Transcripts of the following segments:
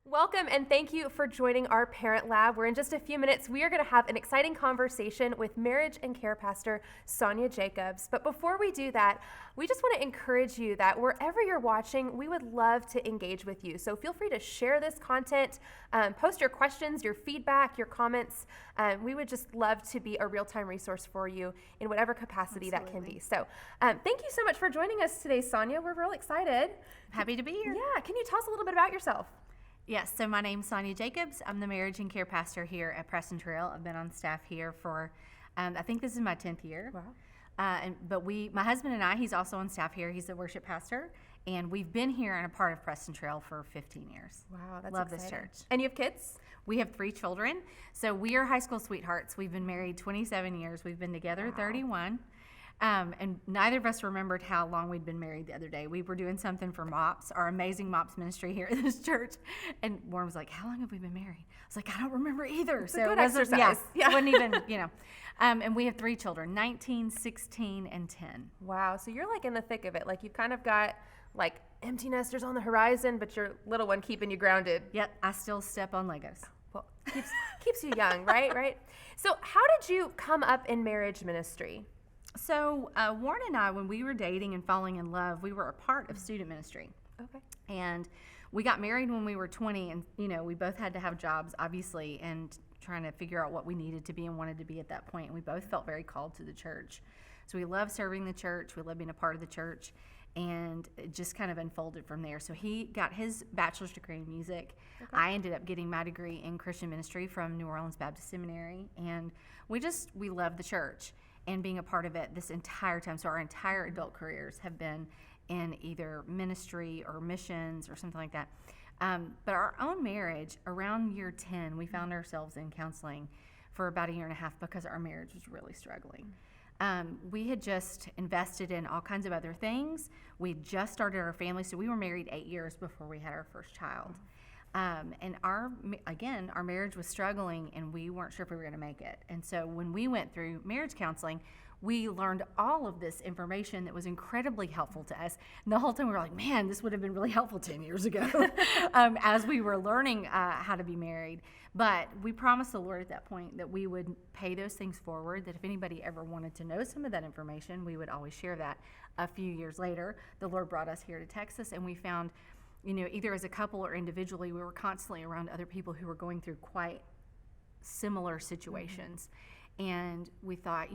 Welcome and thank you for joining our Parent Lab, where in just a few minutes we are going to have an exciting conversation with marriage and care pastor Sonya Jacobs. But before we do that, we just want to encourage you that wherever you're watching, we would love to engage with you. So feel free to share this content, post your questions, your feedback, your comments. We would just love to be a real-time resource for you in whatever capacity that can be. So thank you so much for joining us today, Sonya. We're real excited. Happy to be here. Yeah, can you tell us a little bit about yourself? Yes, so my name's Sonya Jacobs. I'm the marriage and care pastor here at Preston Trail. I've been on staff here for, I think this is my 10th year. Wow. But my husband and I, he's also on staff here. He's the worship pastor, and we've been here and a part of Preston Trail for 15 years. Wow, that's Love exciting. this church. And you have kids? We have 3 children. So we are high school sweethearts. We've been married 27 years. We've been together 31. And neither of us remembered how long we'd been married the other day. We were doing something for MOPS, our amazing MOPS ministry here at this church. And Warren was like, "How long have we been married?" I was like, "I don't remember either." It's a good exercise. Yeah. It wasn't even, and we have 3 children, 19, 16, and 10. Wow. So you're like in the thick of it. Like you've kind of got like empty nesters on the horizon, but your little one keeping you grounded. Yep. I still step on Legos. Well, keeps you young, right? Right. So how did you come up in marriage ministry? So Warren and I, when we were dating and falling in love, we were a part of student ministry. Okay. And we got married when we were 20, and we both had to have jobs, obviously, and trying to figure out what we needed to be and wanted to be at that point. And we both felt very called to the church. So we loved serving the church. We loved being a part of the church, and it just kind of unfolded from there. So he got his bachelor's degree in music. Okay. I ended up getting my degree in Christian ministry from New Orleans Baptist Seminary, and we loved the church and being a part of it this entire time. So our entire adult careers have been in either ministry or missions or something like that. But our own marriage, around year 10, we found ourselves in counseling for about a year and a half because our marriage was really struggling. We had just invested in all kinds of other things. We had just started our family, so we were married 8 years before we had our first child. And our marriage was struggling, and we weren't sure if we were going to make it. And so when we went through marriage counseling, we learned all of this information that was incredibly helpful to us. And the whole time we were like, man, this would have been really helpful 10 years ago as we were learning how to be married. But we promised the Lord at that point that we would pay those things forward, that if anybody ever wanted to know some of that information, we would always share that. A few years later, the Lord brought us here to Texas, and we found either as a couple or individually, we were constantly around other people who were going through quite similar situations. Mm-hmm. And we thought,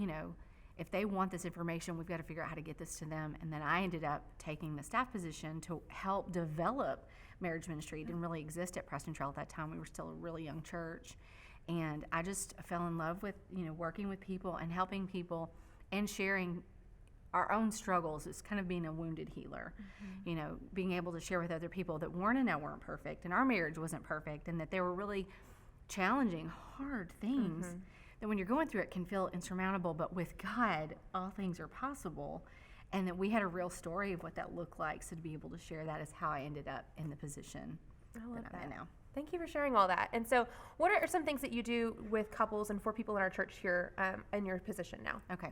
if they want this information, we've got to figure out how to get this to them. And then I ended up taking the staff position to help develop marriage ministry. It didn't really exist at Preston Trail at that time. We were still a really young church. And I just fell in love with, working with people and helping people and sharing our own struggles. Is kind of being a wounded healer, mm-hmm. Being able to share with other people that Warren and I weren't perfect and our marriage wasn't perfect, and that there were really challenging, hard things mm-hmm. that when you're going through it can feel insurmountable, but with God, all things are possible, and that we had a real story of what that looked like. So to be able to share that is how I ended up in the position that I'm in now. Thank you for sharing all that. And so what are some things that you do with couples and for people in our church here in your position now? Okay.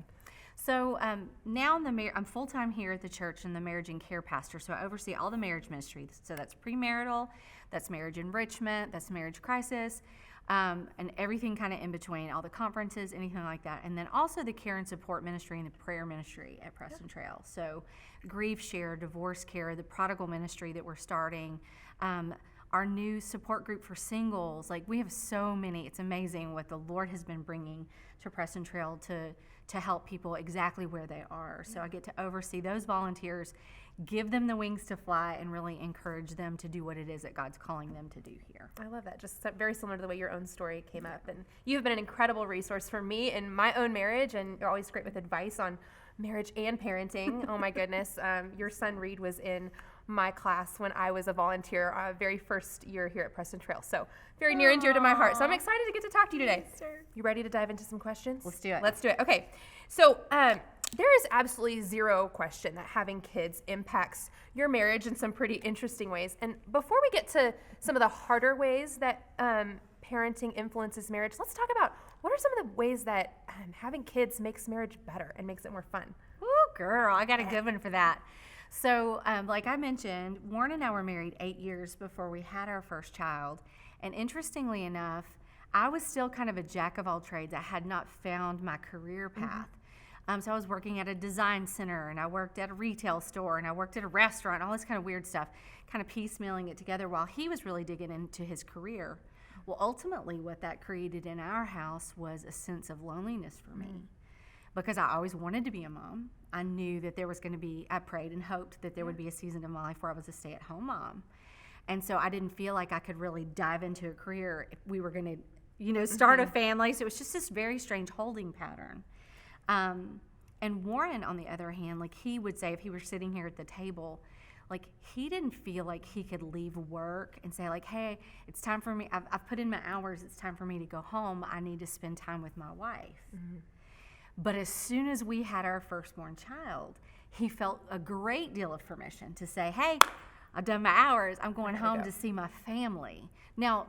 So now I'm full-time here at the church and the marriage and care pastor, so I oversee all the marriage ministry. So that's premarital, that's marriage enrichment, that's marriage crisis, and everything kind of in between, all the conferences, anything like that. And then also the care and support ministry and the prayer ministry at Preston Trail. So grief share, divorce care, the prodigal ministry that we're starting, our new support group for singles. Like, we have so many. It's amazing what the Lord has been bringing to Preston Trail to help people exactly where they are. So I get to oversee those volunteers, give them the wings to fly, and really encourage them to do what it is that God's calling them to do here. I love that. Just very similar to the way your own story came up. And you have been an incredible resource for me in my own marriage, and you're always great with advice on marriage and parenting. Oh my goodness. Your son Reed was in my class when I was a volunteer very first year here at Preston Trail. So very near and dear to my heart. So I'm excited to get to talk to you today. Yes, sir. You ready to dive into some questions? Let's do it. Let's do it. Okay. So there is absolutely zero question that having kids impacts your marriage in some pretty interesting ways. And before we get to some of the harder ways that parenting influences marriage, let's talk about what are some of the ways that having kids makes marriage better and makes it more fun. Ooh, girl, I got a good one for that. So, like I mentioned, Warren and I were married 8 years before we had our first child. And interestingly enough, I was still kind of a jack of all trades. I had not found my career path. So I was working at a design center, and I worked at a retail store, and I worked at a restaurant, all this kind of weird stuff, kind of piecemealing it together while he was really digging into his career. Well, ultimately, what that created in our house was a sense of loneliness for me, because I always wanted to be a mom. I knew that there was going to be, I prayed and hoped that there would be a season in my life where I was a stay-at-home mom. And so I didn't feel like I could really dive into a career if we were going to, start a family. So it was just this very strange holding pattern. And Warren, on the other hand, like he would say, if he were sitting here at the table, like he didn't feel like he could leave work and say like, hey, it's time for me. I've put in my hours. It's time for me to go home. I need to spend time with my wife. But as soon as we had our firstborn child, he felt a great deal of permission to say, hey, I've done my hours. I'm going home to see my family. Now,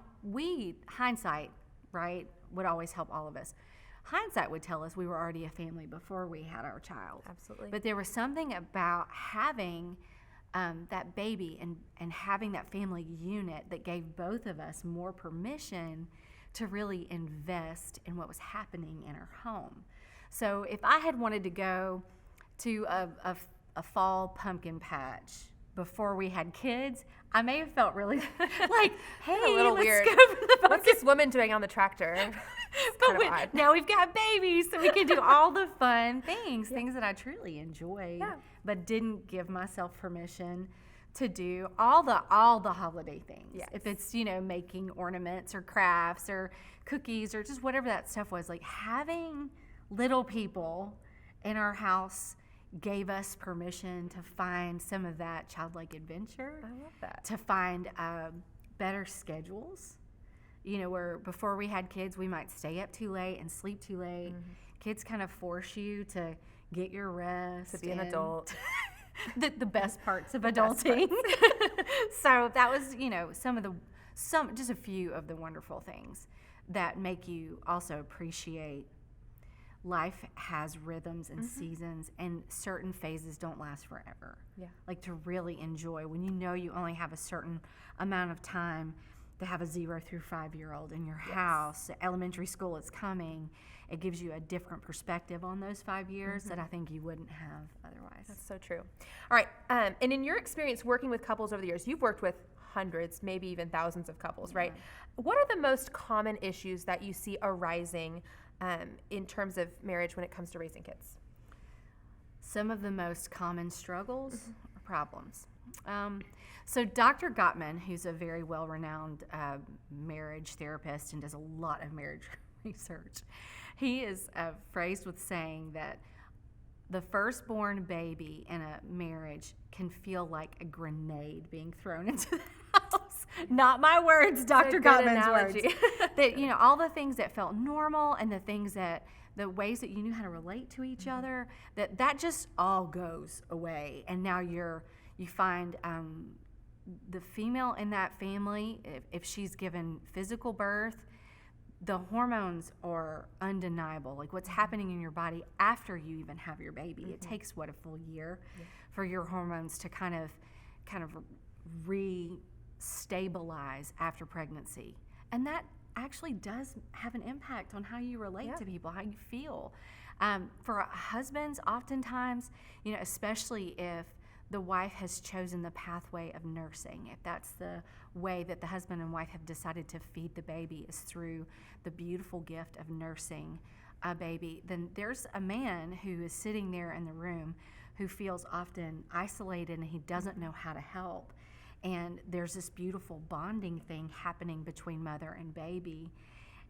hindsight, right, would always help all of us. Hindsight would tell us we were already a family before we had our child. Absolutely. But there was something about having that baby and having that family unit that gave both of us more permission to really invest in what was happening in our home. So if I had wanted to go to a fall pumpkin patch before we had kids, I may have felt really like, hey, a little let's weird. go for the What's this woman doing on the tractor? But now we've got babies, so we can do all the fun things that I truly enjoyed, but didn't give myself permission to do all the holiday things. Yes. If it's, making ornaments or crafts or cookies or just whatever that stuff was, like having little people in our house gave us permission to find some of that childlike adventure. I love that. To find better schedules. Where before we had kids, we might stay up too late and sleep too late. Kids kind of force you to get your rest. To be an adult. the best parts of adulting. So that was, just a few of the wonderful things that make you also appreciate life has rhythms and seasons, and certain phases don't last forever. Yeah. Like to really enjoy when you only have a certain amount of time to have a 0 through 5-year-old in your house. Elementary school is coming. It gives you a different perspective on those 5 years that I think you wouldn't have otherwise. That's so true. All right. And in your experience working with couples over the years, you've worked with hundreds, maybe even thousands of couples, right? What are the most common issues that you see arising in terms of marriage when it comes to raising kids? Some of the most common struggles or problems. So Dr. Gottman, who's a very well-renowned marriage therapist and does a lot of marriage research, he is phrased with saying that the firstborn baby in a marriage can feel like a grenade being thrown into the house. Not my words, Dr. Gottman's words. That, all the things that felt normal and the ways that you knew how to relate to each other, that just all goes away. And now you find the female in that family, if she's given physical birth, the hormones are undeniable. Like what's happening in your body after you even have your baby. It takes a full year for your hormones to kind of re-stabilize after pregnancy. And that actually does have an impact on how you relate to people, how you feel. For husbands, oftentimes, especially if the wife has chosen the pathway of nursing, if that's the way that the husband and wife have decided to feed the baby is through the beautiful gift of nursing a baby, then there's a man who is sitting there in the room who feels often isolated and he doesn't know how to help. And there's this beautiful bonding thing happening between mother and baby.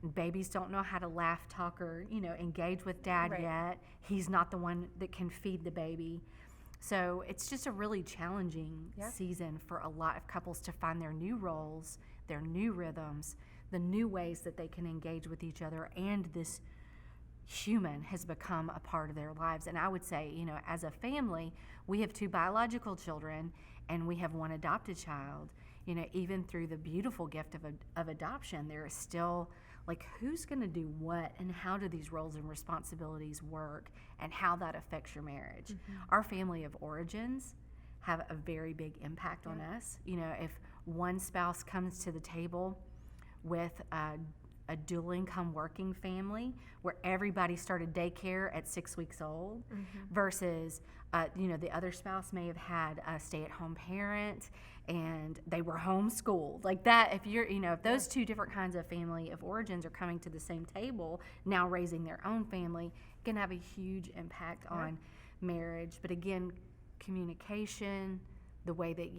And babies don't know how to laugh, talk, or engage with dad yet. He's not the one that can feed the baby. So it's just a really challenging season for a lot of couples to find their new roles, their new rhythms, the new ways that they can engage with each other, and this human has become a part of their lives. And I would say, as a family, we have 2 biological children and we have 1 adopted child. Even through the beautiful gift of adoption, there is still like who's going to do what and how do these roles and responsibilities work and how that affects your marriage. Our family of origins have a very big impact on us. You know, if one spouse comes to the table with a dual income working family where everybody started daycare at 6 weeks old versus, you know, the other spouse may have had a stay-at-home parent and they were homeschooled. Like that, if you're, you know, if those two different kinds of family of origins are coming to the same table, now raising their own family, it can have a huge impact on marriage. But again, communication, the way that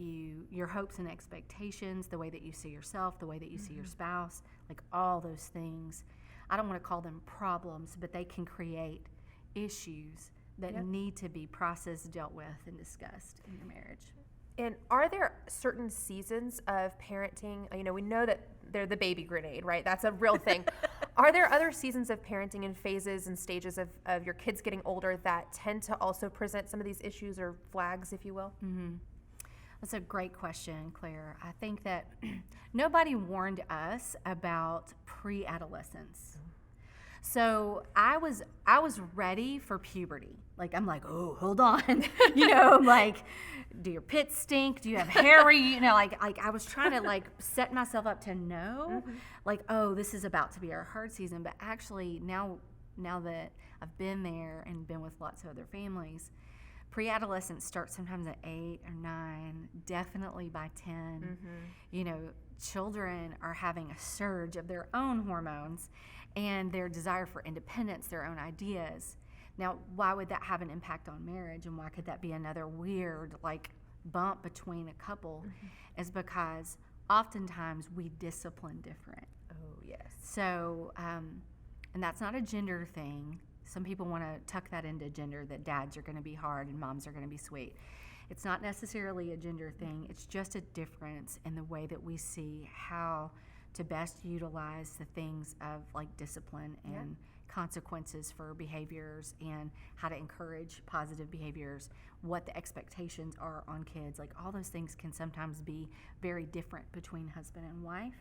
your hopes and expectations, the way that you see yourself, the way that you see your spouse, like all those things. I don't want to call them problems, but they can create issues that need to be processed, dealt with, and discussed in your marriage. And are there certain seasons of parenting? You know, we know that they're the baby grenade, right? That's a real thing. Are there other seasons of parenting and phases and stages of your kids getting older that tend to also present some of these issues or flags, if you will? That's a great question, Claire. I think that nobody warned us about pre-adolescence. So I was ready for puberty. Like, I'm like, oh, hold on. You know, like, do your pits stink? Do you have hairy? You know, like I was trying to like set myself up to know, like, oh, this is about to be our hard season. But actually now that I've been there and been with lots of other families, pre-adolescence starts sometimes at 8 or 9, definitely by 10. You know, children are having a surge of their own hormones and their desire for independence, their own ideas. Now, why would that have an impact on marriage, and why could that be another weird like bump between a couple? Is because oftentimes we discipline different. Oh, yes. So, and that's not a gender thing. Some people want to tuck that into gender, that dads are going to be hard and moms are going to be sweet. It's not necessarily a gender thing. It's just a difference in the way that we see how to best utilize the things of like discipline and consequences for behaviors, and how to encourage positive behaviors, what the expectations are on kids. Like all those things can sometimes be very different between husband and wife.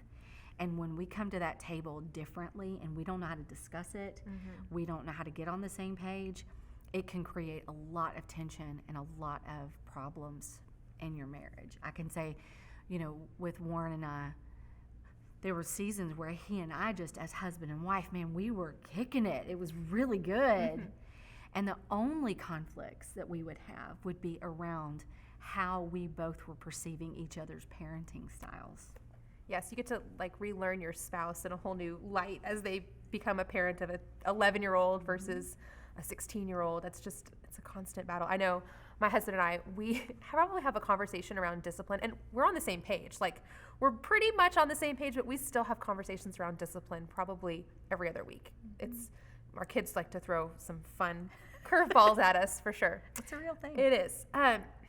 And when we come to that table differently and we don't know how to discuss it, we don't know how to get on the same page, it can create a lot of tension and a lot of problems in your marriage. I can say, you know, with Warren and I, there were seasons where he and I just, as husband and wife, man, we were kicking it. It was really good. And the only conflicts that we would have would be around how we both were perceiving each other's parenting styles. Yes, you get to like relearn your spouse in a whole new light as they become a parent of an 11-year-old versus a 16-year-old. It's a constant battle. I know my husband and I, we probably have a conversation around discipline, and we're on the same page. Like, we're pretty much on the same page, but we still have conversations around discipline probably every other week. Our kids like to throw some fun curveballs at us for sure. It's a real thing. It is.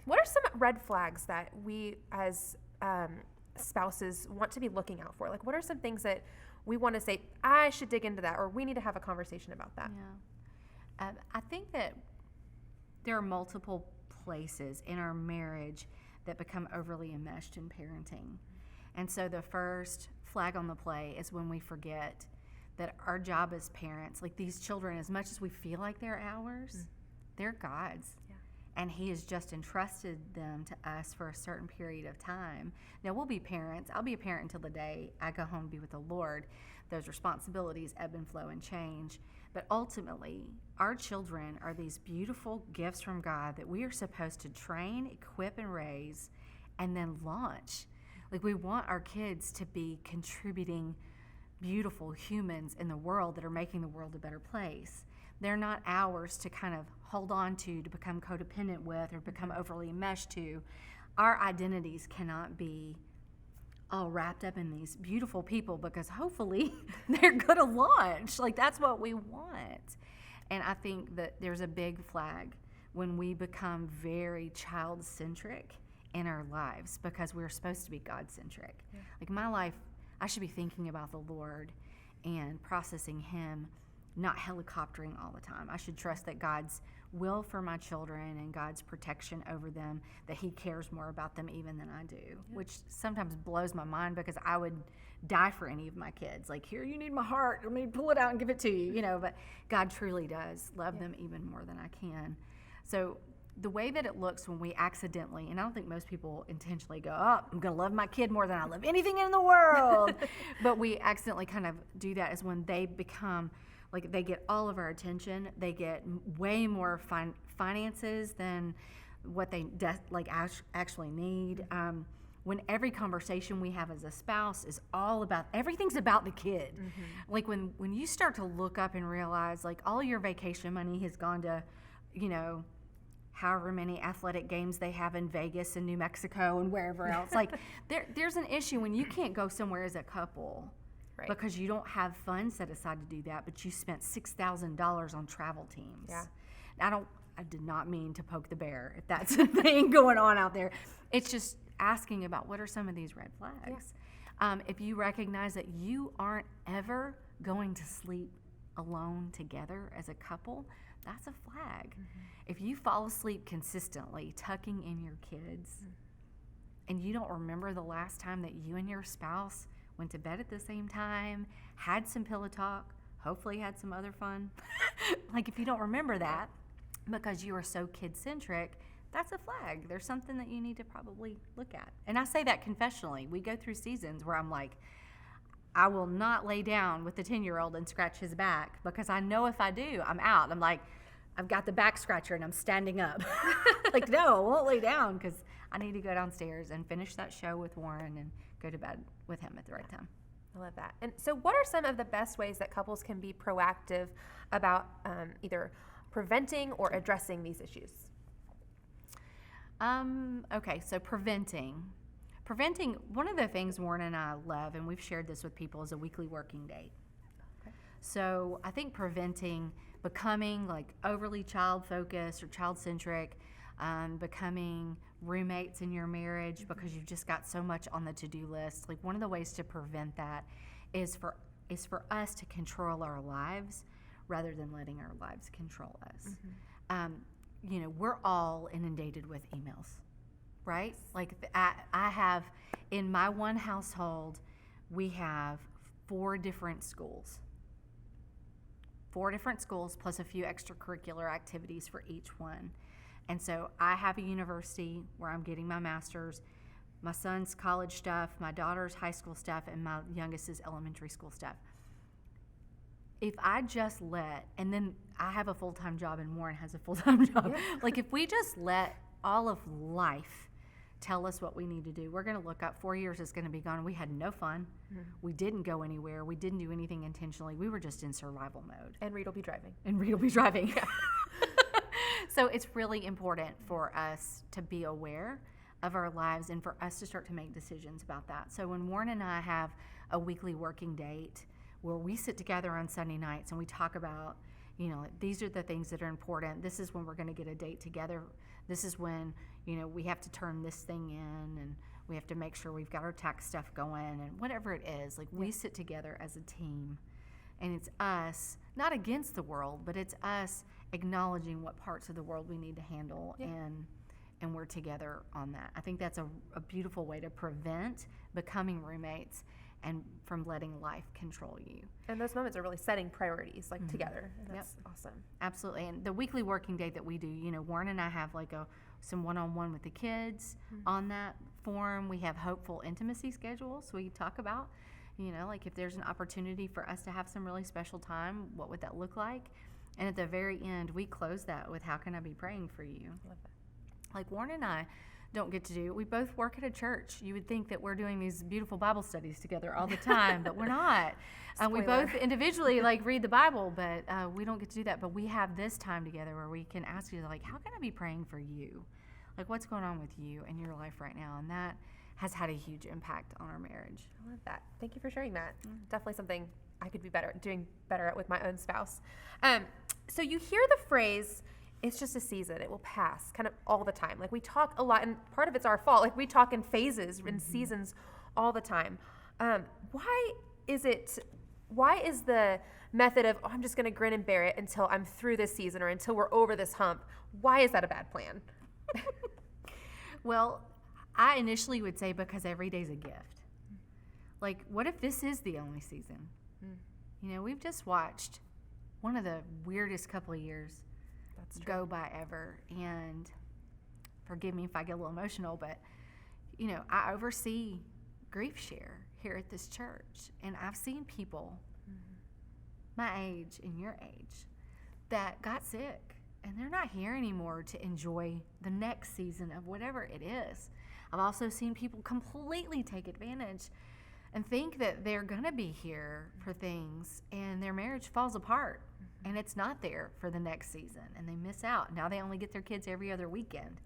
What are some red flags that we as spouses want to be looking out for? Like, what are some things that we want to say, I should dig into that, or we need to have a conversation about that? I think that there are multiple places in our marriage that become overly enmeshed in parenting. And so the first flag on the play is when we forget that our job as parents, like these children, as much as we feel like they're ours, they're God's. And He has just entrusted them to us for a certain period of time. Now, we'll be parents. I'll be a parent until the day I go home and be with the Lord. Those responsibilities ebb and flow and change. But ultimately, our children are these beautiful gifts from God that we are supposed to train, equip, and raise, and then launch. Like, we want our kids to be contributing beautiful humans in the world that are making the world a better place. They're not ours to kind of hold on to become codependent with, or become overly enmeshed to. Our identities cannot be all wrapped up in these beautiful people, because hopefully they're going to launch. Like, that's what we want. And I think that there's a big flag when we become very child-centric in our lives, because we're supposed to be God-centric. Like, my life, I should be thinking about the Lord and processing Him, not helicoptering all the time. I should trust that God's will for my children and God's protection over them, that He cares more about them even than I do, which sometimes blows my mind, because I would die for any of my kids. Like, here, you need my heart, let me pull it out and give it to you, you know, but God truly does love them even more than I can. So the way that it looks when we accidentally, and I don't think most people intentionally go, oh, I'm going to love my kid more than I love anything in the world. But we accidentally kind of do that is when they become, like, they get all of our attention. They get way more finances than what they actually need. When every conversation we have as a spouse is all about, everything's about the kid. Mm-hmm. Like when you start to look up and realize, like, all your vacation money has gone to, you know, however many athletic games they have in Vegas and New Mexico and wherever else. Like there's an issue when you can't go somewhere as a couple, right, because you don't have funds set aside to do that, but you spent $6,000 on travel teams. Yeah. I did not mean to poke the bear if that's a thing going on out there. It's just asking about what are some of these red flags. Yeah. If you recognize that you aren't ever going to sleep alone together as a couple, that's a flag. Mm-hmm. If you fall asleep consistently tucking in your kids, and you don't remember the last time that you and your spouse went to bed at the same time, had some pillow talk, hopefully had some other fun, like if you don't remember that because you are so kid-centric, that's a flag. There's something that you need to probably look at. And I say that confessionally. We go through seasons where I'm like, I will not lay down with the 10-year-old and scratch his back because I know if I do, I'm out. I'm like, I've got the back scratcher and I'm standing up. Like, no, I won't lay down because I need to go downstairs and finish that show with Warren and go to bed with him at the right time. I love that. And so what are some of the best ways that couples can be proactive about either preventing or addressing these issues? Okay, so preventing, one of the things Warren and I love, and we've shared this with people, is a weekly working date. Okay. So I think preventing becoming like overly child-focused or child-centric, becoming roommates in your marriage because you've just got so much on the to-do list. Like one of the ways to prevent that is for us to control our lives rather than letting our lives control us. Mm-hmm. You know, we're all inundated with emails, right? Like I have, in my one household, we have 4 different schools plus a few extracurricular activities for each one. And so I have a university where I'm getting my master's, my son's college stuff, my daughter's high school stuff, and my youngest is elementary school stuff. If I just and then I have a full-time job and Warren has a full-time job. Yeah. Like if we just let all of life tell us what we need to do, we're going to look up 4 years is going to be gone. We had no fun. Mm-hmm. We didn't go anywhere. We didn't do anything intentionally. We were just in survival mode. And Reed will be driving. Yeah. So it's really important for us to be aware of our lives and for us to start to make decisions about that. So when Warren and I have a weekly working date where we sit together on Sunday nights and we talk about, you know, these are the things that are important. This is when we're going to get a date together. This is when, you know, we have to turn this thing in and we have to make sure we've got our tax stuff going and whatever it is. Like we sit together as a team and it's us, not against the world, but it's us acknowledging what parts of the world we need to handle and we're together on that. I think that's a beautiful way to prevent becoming roommates and from letting life control you. And those moments are really setting priorities, like, together. And that's awesome. Absolutely. And the weekly working date that we do, you know, Warren and I have like some one-on-one with the kids on that forum. We have hopeful intimacy schedules. We talk about, you know, like if there's an opportunity for us to have some really special time, what would that look like? And at the very end, we close that with, how can I be praying for you? Love that. Like Warren and I don't get to do. We both work at a church. You would think that we're doing these beautiful Bible studies together all the time, but we're not. We both individually like read the Bible, but we don't get to do that. But we have this time together where we can ask you, like, how can I be praying for you? Like, what's going on with you in your life right now? And that has had a huge impact on our marriage. I love that. Thank you for sharing that. Definitely something I could be doing better at with my own spouse. So you hear the phrase, it's just a season, it will pass, kind of all the time. Like we talk a lot, and part of it's our fault. Like we talk in phases, in seasons all the time. Why is the method of, I'm just going to grin and bear it until I'm through this season or until we're over this hump, why is that a bad plan? Well, I initially would say because every day's a gift. Like, what if this is the only season? You know, we've just watched one of the weirdest couple of years go by ever, and forgive me if I get a little emotional, but, I oversee grief share here at this church. And I've seen people my age and your age that got sick, and they're not here anymore to enjoy the next season of whatever it is. I've also seen people completely take advantage and think that they're going to be here for things, and their marriage falls apart, and it's not there for the next season, and they miss out. Now they only get their kids every other weekend.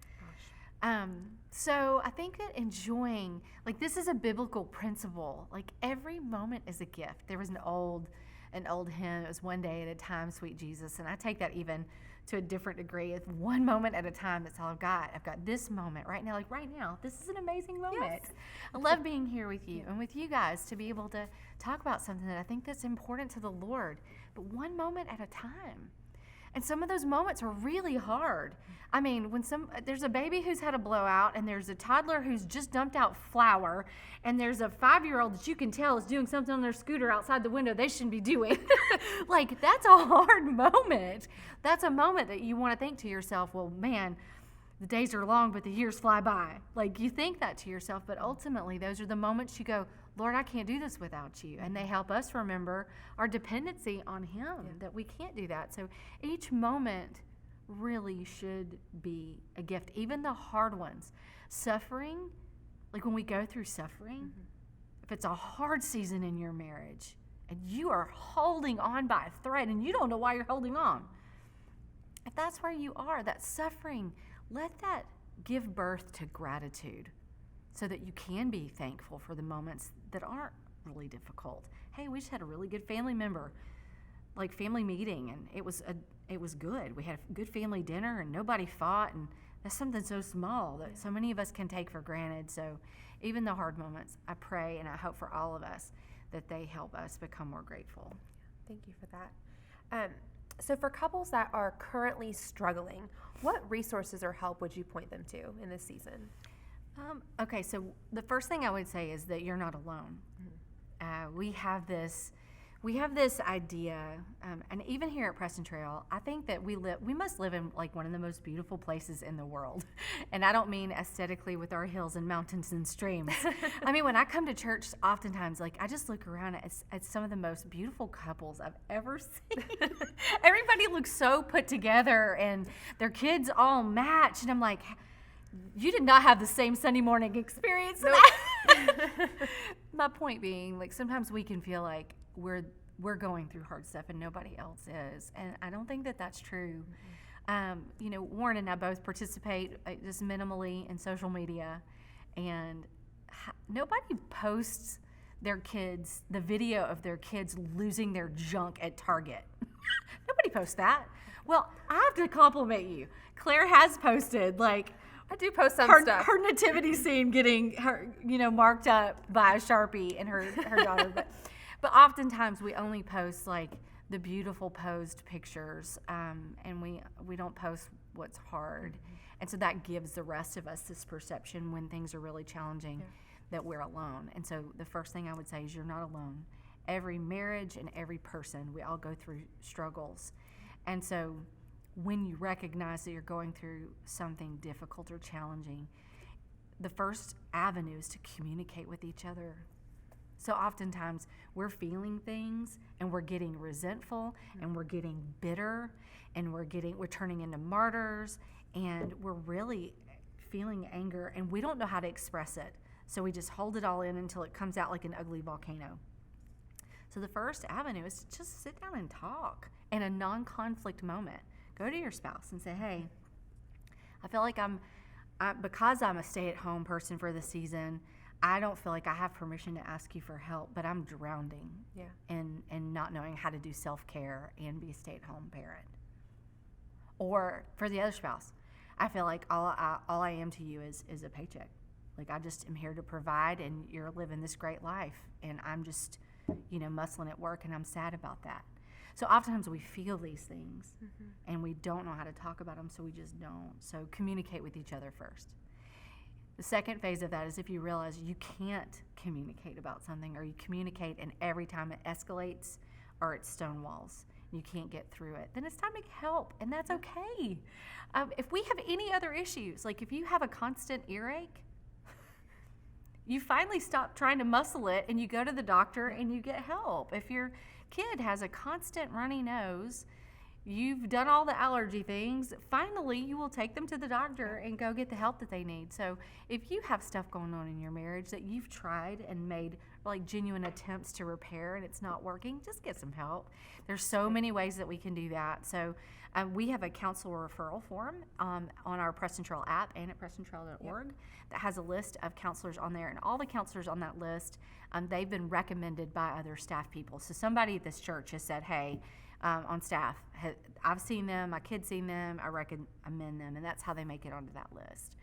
So I think that enjoying, like, this is a biblical principle. Like, every moment is a gift. There was an old hymn. It was one day at a time, sweet Jesus. And I take that even to a different degree. It's one moment at a time. That's all I've got. I've got this moment right now. Like right now, this is an amazing moment. Yes. I love being here with you and with you guys to be able to talk about something that I think that's important to the Lord, but one moment at a time. And some of those moments are really hard. I mean, when there's a baby who's had a blowout, and there's a toddler who's just dumped out flour, and there's a 5-year-old that you can tell is doing something on their scooter outside the window they shouldn't be doing. Like, that's a hard moment. That's a moment that you want to think to yourself, well, man, the days are long, but the years fly by. Like, you think that to yourself, but ultimately those are the moments you go, Lord, I can't do this without you. And they help us remember our dependency on him, that we can't do that. So each moment really should be a gift, even the hard ones. Suffering, like when we go through suffering, if it's a hard season in your marriage and you are holding on by a thread and you don't know why you're holding on, if that's where you are, that suffering, let that give birth to gratitude, so that you can be thankful for the moments that aren't really difficult. Hey, we just had a really good family meeting, and it was good. We had a good family dinner, and nobody fought, and that's something so small that so many of us can take for granted. So even the hard moments, I pray and I hope for all of us that they help us become more grateful. Thank you for that. So for couples that are currently struggling, what resources or help would you point them to in this season? Okay, so the first thing I would say is that you're not alone. We have this idea, and even here at Preston Trail, I think that we must live in like one of the most beautiful places in the world. And I don't mean aesthetically with our hills and mountains and streams. I mean, when I come to church, oftentimes, like, I just look around at some of the most beautiful couples I've ever seen. Everybody looks so put together, and their kids all match, and I'm like, you did not have the same Sunday morning experience. Nope. My point being, like, sometimes we can feel like we're going through hard stuff and nobody else is, and I don't think that that's true. Warren and I both participate just minimally in social media, and nobody posts the video of their kids losing their junk at Target. Nobody posts that. Well, I have to compliment you. Claire has posted, like, I do post some stuff. Her nativity scene getting her, marked up by a Sharpie and her daughter. But oftentimes we only post like the beautiful posed pictures, and we don't post what's hard. And so that gives the rest of us this perception when things are really challenging that we're alone. And so the first thing I would say is you're not alone. Every marriage and every person, we all go through struggles. And so when you recognize that you're going through something difficult or challenging, the first avenue is to communicate with each other. So oftentimes we're feeling things and we're getting resentful and we're getting bitter and we're turning into martyrs, and we're really feeling anger and we don't know how to express it. So we just hold it all in until it comes out like an ugly volcano. So the first avenue is to just sit down and talk in a non-conflict moment. Go to your spouse and say, hey, I feel like because I'm a stay-at-home person for the season, I don't feel like I have permission to ask you for help, but I'm drowning in not knowing how to do self-care and be a stay-at-home parent. Or for the other spouse, I feel like all I am to you is a paycheck. Like, I just am here to provide, and you're living this great life, and I'm just, muscling at work, and I'm sad about that. So oftentimes we feel these things, and we don't know how to talk about them, so we just don't. So communicate with each other first. The second phase of that is if you realize you can't communicate about something, or you communicate and every time it escalates or it stonewalls. you can't get through it, then it's time to get help, and that's okay. If we have any other issues, like if you have a constant earache, you finally stop trying to muscle it and you go to the doctor and you get help. If your kid has a constant runny nose, you've done all the allergy things, finally you will take them to the doctor and go get the help that they need. So if you have stuff going on in your marriage that you've tried and made like genuine attempts to repair and it's not working, just get some help. There's so many ways that we can do that. So we have a counselor referral form on our Preston Trail app and at prestontrail.org that has a list of counselors on there, and all the counselors on that list, they've been recommended by other staff people. So somebody at this church has said, hey, on staff, I've seen them, my kid's seen them, I recommend them, and that's how they make it onto that list.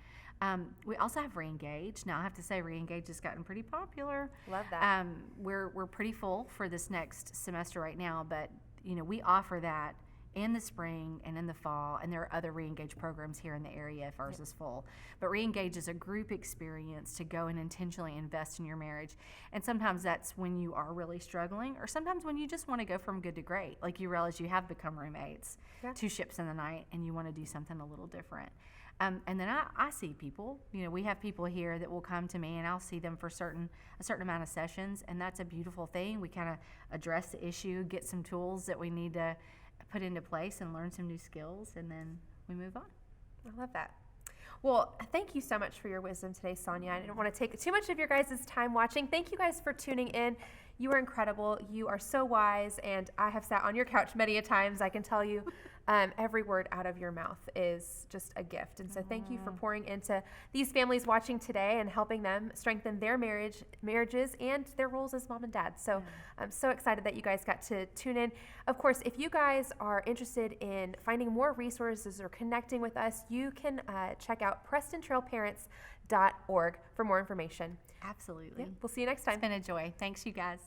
We also have Reengage. Now I have to say Reengage has gotten pretty popular. Love that. We're pretty full for this next semester right now, but we offer that in the spring and in the fall, and there are other Reengage programs here in the area if ours is full. But Reengage is a group experience to go and intentionally invest in your marriage. And sometimes that's when you are really struggling, or sometimes when you just want to go from good to great. Like you realize you have become roommates, two ships in the night, and you want to do something a little different. And then I see people, we have people here that will come to me and I'll see them for a certain amount of sessions, and that's a beautiful thing. We kind of address the issue, get some tools that we need to put into place and learn some new skills, and then we move on. I love that. Well, thank you so much for your wisdom today, Sonya. I didn't want to take too much of your guys' time watching. Thank you guys for tuning in. You are incredible. You are so wise, and I have sat on your couch many a times. I can tell you every word out of your mouth is just a gift. And so thank you for pouring into these families watching today and helping them strengthen their marriages and their roles as mom and dad. So I'm so excited that you guys got to tune in. Of course, if you guys are interested in finding more resources or connecting with us, you can check out PrestonTrailParents.org for more information. Absolutely. We'll see you next time. It's been a joy. Thanks, you guys.